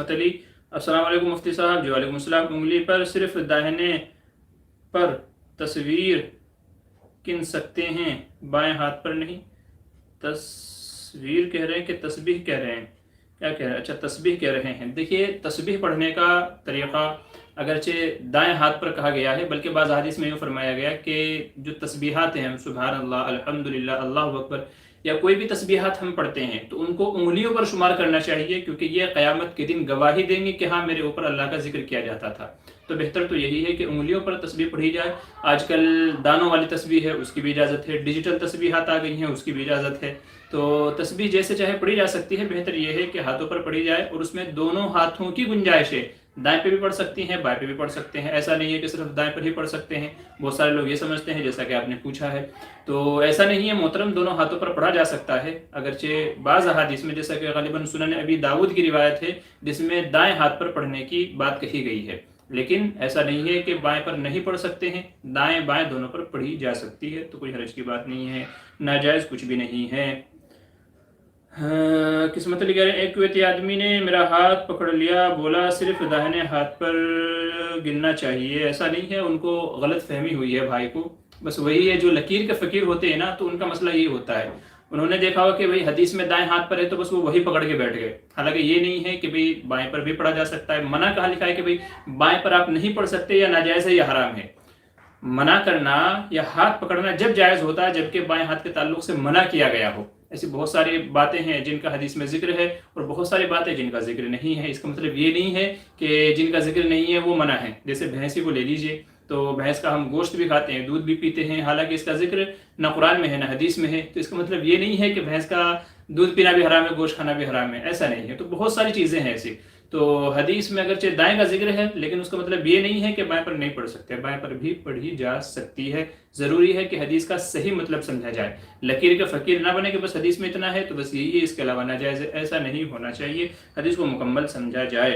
मोहम्मद अली। अस्सलाम वालेकुम मुफ्ती साहब। जी वालेकुम अस्सलाम। उंगली पर सिर्फ दाहिने पर तस्वीर गिन सकते हैं, बाएं हाथ पर नहीं। तस्वीर कह रहे हैं कि तस्बीह कह रहे हैं, क्या कह रहे हैं? अच्छा, तस्बीह कह रहे हैं। देखिए, तस्बीह पढ़ने का तरीक़ा अगरचे दाएं हाथ पर कहा गया है, बल्कि बाज़ हदीस में यूँ फरमाया गया कि जो तस्बीहात हैं, सुबहान अल्लाह, अल्हम्दुलिल्लाह, अल्लाहु अकबर, या कोई भी तस्बीहात हम पढ़ते हैं तो उनको उंगलियों पर शुमार करना चाहिए, क्योंकि ये क़यामत के दिन गवाही देंगे कि हाँ, मेरे ऊपर अल्लाह का जिक्र किया जाता था। तो बेहतर तो यही है कि उंगलियों पर तस्बीह पढ़ी जाए। आजकल दानों वाली तस्बीह है, उसकी भी इजाज़त है। डिजिटल तस्बीहात आ गई हैं, उसकी भी इजाज़त है। तो तस्बीह जैसे चाहे पढ़ी जा सकती है। बेहतर यह है कि हाथों पर पढ़ी जाए और उसमें दोनों हाथों की गुंजाइश है। दाएं पे भी पढ़ सकती हैं, बाएं पे भी पढ़ सकते हैं। ऐसा नहीं है कि सिर्फ दाएं पर ही पढ़ सकते हैं। बहुत सारे लोग ये समझते हैं, जैसा कि आपने पूछा है, तो ऐसा नहीं है मोहतरम, दोनों हाथों पर पढ़ा जा सकता है। अगरचे बाज़ अहादीस में, जैसा कि ग़ालिबन सुनन अबी दाऊद की रिवायत है, जिसमें दाएं हाथ पर पढ़ने की बात कही गई है, लेकिन ऐसा नहीं है कि बाएं पर नहीं पढ़ सकते हैं। दाएं बाएं दोनों पर पढ़ी जा सकती है, तो कोई हर्ज की बात नहीं है, नाजायज़ कुछ भी नहीं है। हाँ, किस्मत लिखा है, एक कुवैती आदमी ने मेरा हाथ पकड़ लिया, बोला सिर्फ दाहिने हाथ पर गिनना चाहिए। ऐसा नहीं है, उनको गलत फहमी हुई है भाई को। बस वही है, जो लकीर के फ़कीर होते हैं ना, तो उनका मसला ये होता है। उन्होंने देखा हो कि भाई हदीस में दाएं हाथ पर है, तो बस वो वही पकड़ के बैठ गए। हालांकि ये नहीं है कि भाई बाएं पर भी पढ़ा जा सकता है। मना कहाँ लिखा है कि भाई बाएं पर आप नहीं पढ़ सकते, या नाजायज़ है या हराम है। मना करना या हाथ पकड़ना जब जायज़ होता है जबकि बाएं हाथ के ताल्लुक से मना किया गया हो। ऐसी बहुत सारी बातें हैं जिनका हदीस में जिक्र है, और बहुत सारी बातें जिनका जिक्र नहीं है। इसका मतलब ये नहीं है कि जिनका जिक्र नहीं है वो मना है। जैसे भैंसी को ले लीजिए, तो भैंस का हम गोश्त भी खाते हैं, दूध भी पीते हैं, हालांकि इसका जिक्र ना कुरान में है ना हदीस में है। तो इसका मतलब ये नहीं है कि भैंस का दूध पीना भी हराम है, गोश्त खाना भी हराम है, ऐसा नहीं है। तो बहुत सारी चीज़ें हैं ऐसी। तो हदीस में अगरचे दाएं का जिक्र है, लेकिन उसका मतलब ये नहीं है कि बाएं पर नहीं पढ़ सकते, बाएं पर भी पढ़ी जा सकती है। ज़रूरी है कि हदीस का सही मतलब समझा जाए। लकीर का फ़कीर ना बने कि बस हदीस में इतना है तो बस यही है, इसके अलावा नाजायज़ है, ऐसा नहीं होना चाहिए। हदीस को मुकम्मल समझा जाए।